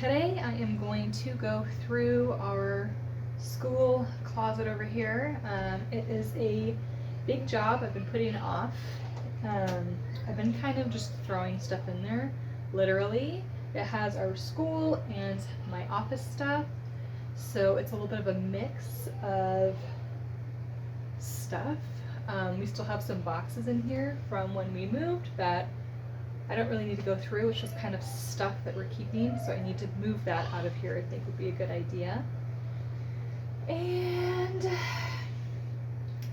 today I am going to go through our school closet over here. It is a big job. I've been putting it off. I've been kind of just throwing stuff in there, literally. It has our school and my office stuff, so it's a little bit of a mix of stuff. We still have some boxes in here from when we moved that I don't really need to go through. It's just kind of stuff that we're keeping, so I need to move that out of here. I think would be a good idea. And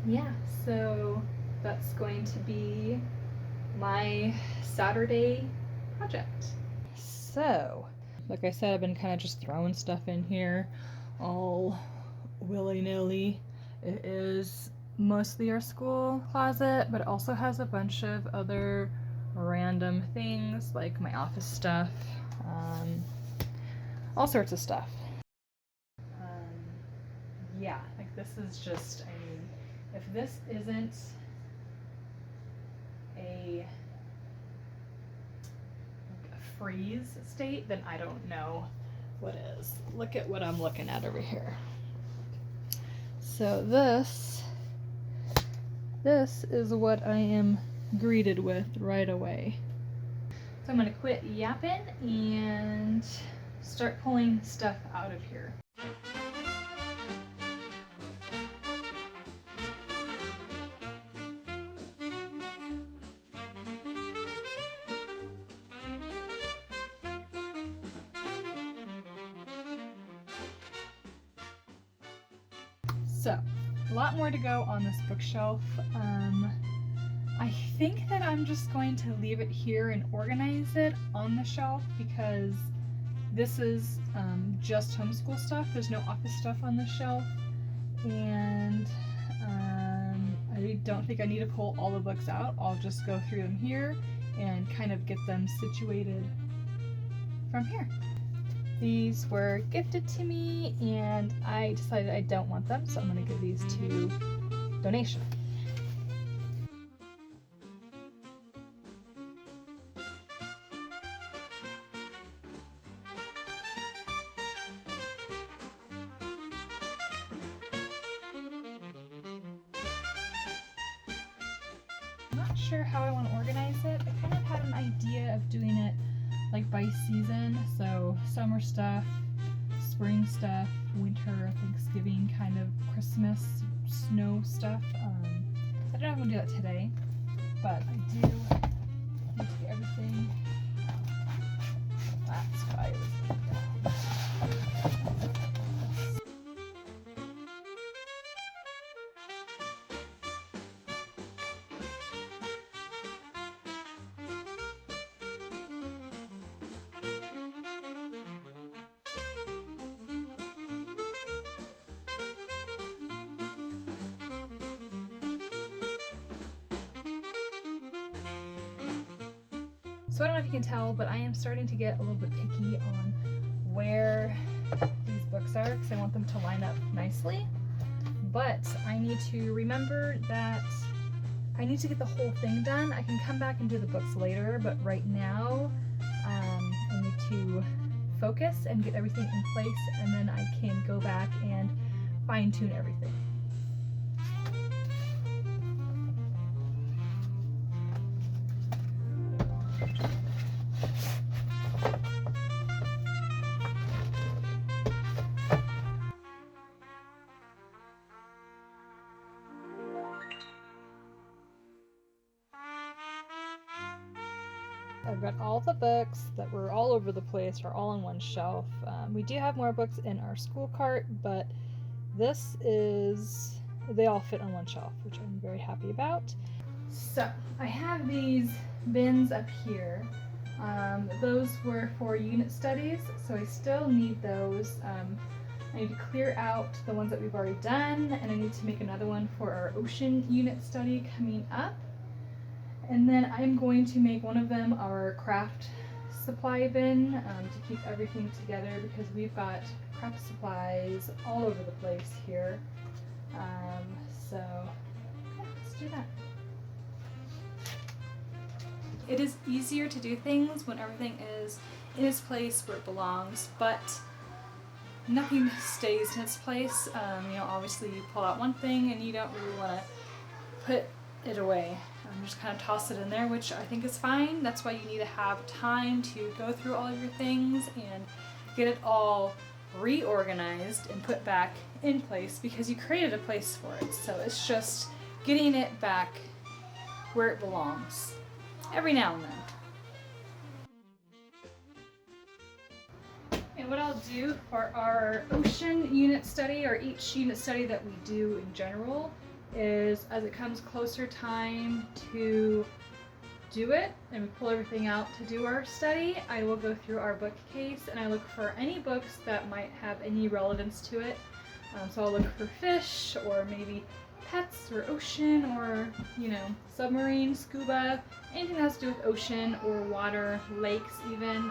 yeah, so that's going to be my Saturday project. So, like I said, I've been kind of just throwing stuff in here all willy-nilly. It is mostly our school closet, but it also has a bunch of other random things like my office stuff, all sorts of stuff. Yeah, like this is just, I mean, if this isn't a freeze state, then I don't know what is. Look at what I'm looking at over here. So this is what I am greeted with right away. So I'm gonna quit yapping and start pulling stuff out of here. So, a lot more to go on this bookshelf. I think that I'm just going to leave it here and organize it on the shelf because this is just homeschool stuff. There's no office stuff on the shelf, and I don't think I need to pull all the books out. I'll just go through them here and kind of get them situated from here. These were gifted to me and I decided I don't want them, so I'm going to give these to donation. I'm not sure how I want to organize it. I kind of had an idea of doing it like by season, so summer stuff, spring stuff, winter, Thanksgiving, kind of Christmas, snow stuff. I don't know if I'm gonna do that today, but I do need to get everything. That's why it was down. So I don't know if you can tell, but I am starting to get a little bit picky on where these books are because I want them to line up nicely. But I need to remember that I need to get the whole thing done. I can come back and do the books later, but right now I need to focus and get everything in place, and then I can go back and fine-tune everything. I've got all the books that were all over the place are all on one shelf. We do have more books in our school cart, but they all fit on one shelf, which I'm very happy about. So I have these bins up here. Those were for unit studies, so I still need those. I need to clear out the ones that we've already done, and I need to make another one for our ocean unit study coming up. And then I'm going to make one of them our craft supply bin to keep everything together because we've got craft supplies all over the place here. So yeah, let's do that. It is easier to do things when everything is in its place where it belongs, but nothing stays in its place. You know, obviously you pull out one thing and you don't really want to put it away. Just kind of toss it in there, which I think is fine. That's why you need to have time to go through all of your things and get it all reorganized and put back in place, because you created a place for it. So it's just getting it back where it belongs every now and then. And what I'll do for our ocean unit study, or each unit study that we do in general, is as it comes closer time to do it and we pull everything out to do our study, I will go through our bookcase and I look for any books that might have any relevance to it. So I'll look for fish, or maybe pets, or ocean, or, you know, submarine, scuba, anything that has to do with ocean or water, lakes even.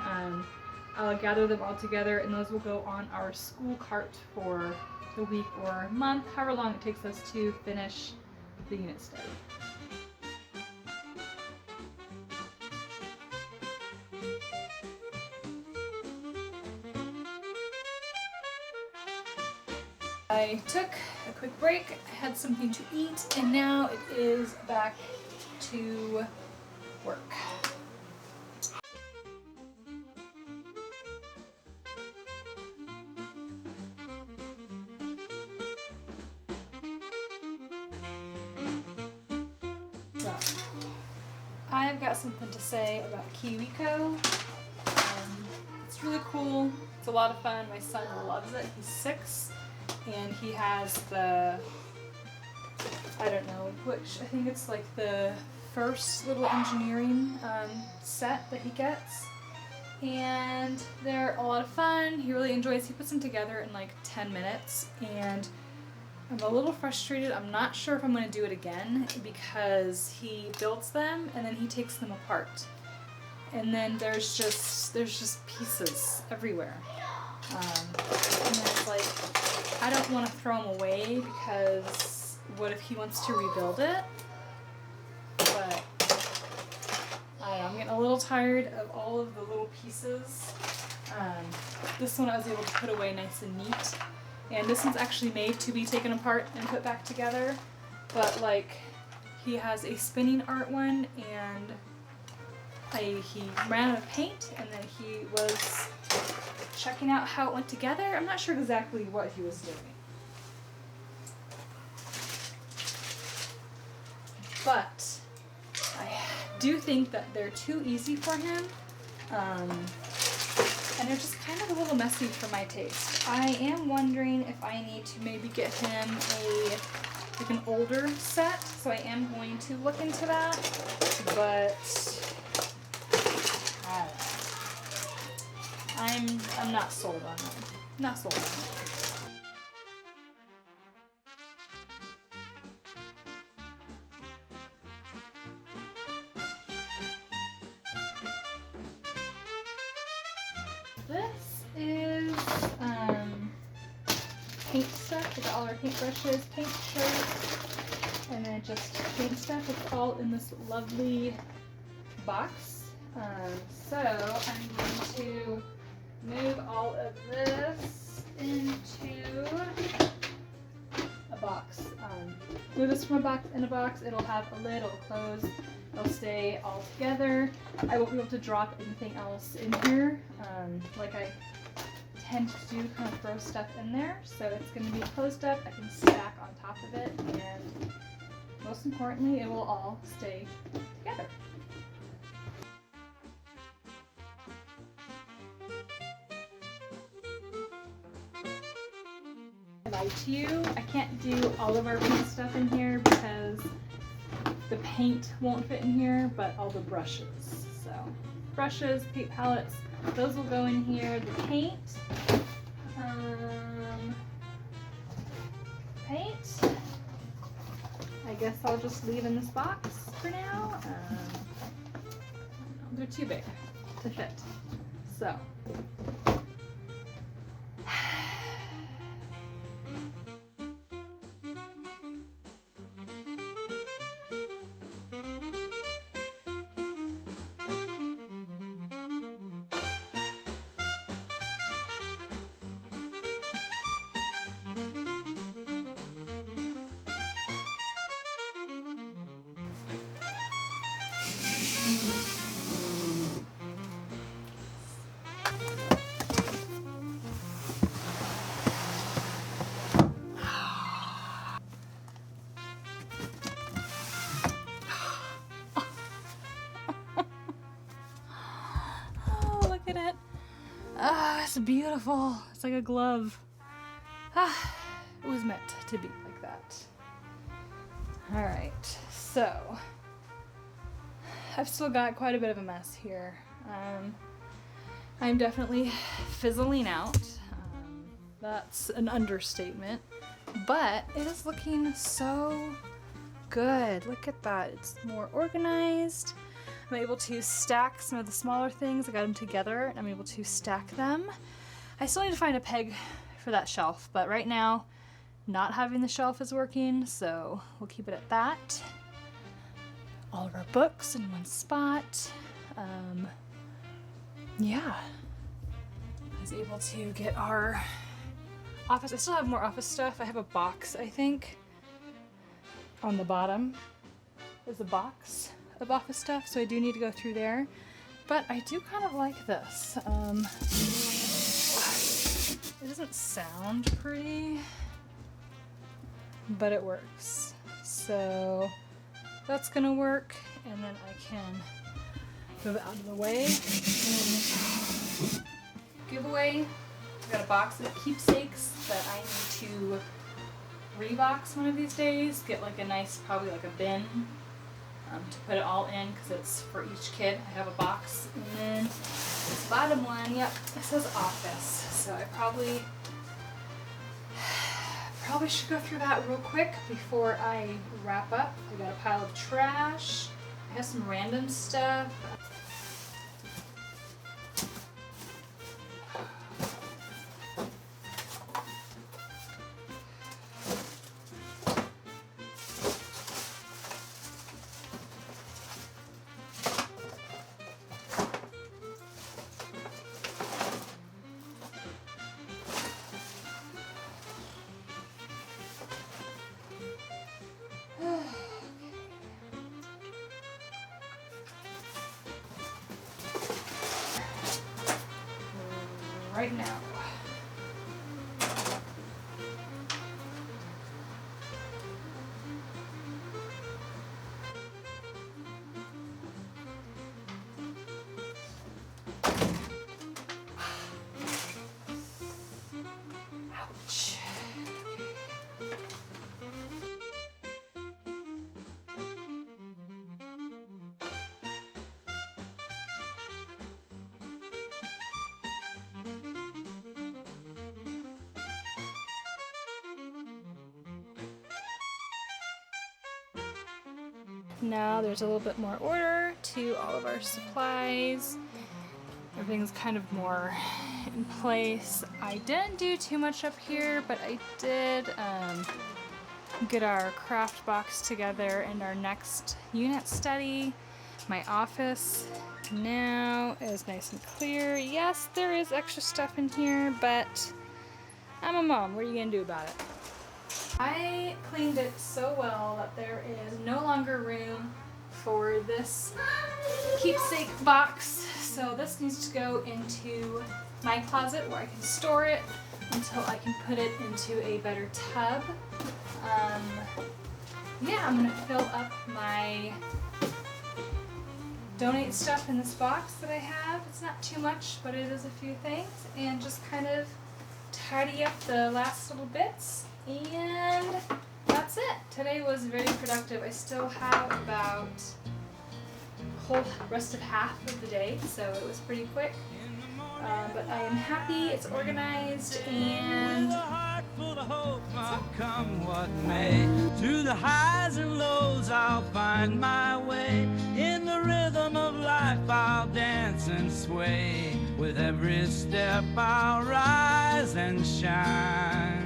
I'll gather them all together, and those will go on our school cart for the week or month, however long it takes us to finish the unit study. I took a quick break, I had something to eat, and now it is back to work. So, I've got something to say about KiwiCo. It's really cool. It's a lot of fun. My son loves it. He's 6. And he has the, I don't know which, I think it's like the first little engineering set that he gets. And they're a lot of fun. He really enjoys, he puts them together in like 10 minutes. And I'm a little frustrated. I'm not sure if I'm going to do it again, because he builds them and then he takes them apart. And then there's just pieces everywhere. And it's like, I don't want to throw them away, because what if he wants to rebuild it? But I don't know, I'm getting a little tired of all of the little pieces. This one I was able to put away nice and neat. And this one's actually made to be taken apart and put back together. But like, he has a spinning art one, and he ran out of paint, and then he was checking out how it went together. I'm not sure exactly what he was doing. But I do think that they're too easy for him. And they're just kind of a little messy for my taste. I am wondering if I need to maybe get him an older set, so I am going to look into that, but I don't know. I'm not sold on it. Not sold on it. This is paint stuff. We got all our paintbrushes, paint shirts, and then just paint stuff. It's all in this lovely box. So I'm going to move all of this into a box. Move this from a box in a box. It'll have a lid, it'll close, it'll stay all together. I won't be able to drop anything else in here. Like I tend to do, kind of throw stuff in there. So it's going to be closed up. I can stack on top of it, and most importantly, it will all stay together. To you, I can't do all of our paint stuff in here because the paint won't fit in here, but all the brushes. So brushes, paint palettes, those will go in here. The paint, I guess I'll just leave in this box for now. They're too big to fit. So. Oh, it's beautiful. It's like a glove. Ah, it was meant to be like that. All right, so I've still got quite a bit of a mess here. I'm definitely fizzling out. That's an understatement, but it is looking so good. Look at that. It's more organized. I'm able to stack some of the smaller things. I got them together and I'm able to stack them. I still need to find a peg for that shelf, but right now not having the shelf is working, so we'll keep it at that. All of our books in one spot. Yeah. I was able to get our office. I still have more office stuff. I have a box, I think. On the bottom is a box of office stuff, so I do need to go through there. But I do kind of like this. It doesn't sound pretty, but it works. So that's gonna work, and then I can move it out of the way. Giveaway. I've got a box of keepsakes that I need to rebox one of these days. Get like a nice, probably like a bin to put it all in, because it's for each kid. I have a box, and then this bottom one, yep, it says office. So I probably should go through that real quick before I wrap up. I got a pile of trash. I have some random stuff. Right now. Ouch. Now there's a little bit more order to all of our supplies. Everything's kind of more in place. I didn't do too much up here, but I did get our craft box together and our next unit study. My office now is nice and clear. Yes, there is extra stuff in here, but I'm a mom. What are you gonna do about it? I cleaned it so well that there is no longer room for this keepsake box. So this needs to go into my closet where I can store it until I can put it into a better tub. Yeah, I'm gonna fill up my donate stuff in this box that I have. It's not too much, but it is a few things, and just kind of tidy up the last little bits. And that's it. Today was very productive. I still have about the whole rest of half of the day, so it was pretty quick. But I am happy, it's organized, and come what may. Through the highs and lows I'll find my way. In the rhythm of life I'll dance and sway. With every step I'll rise and shine.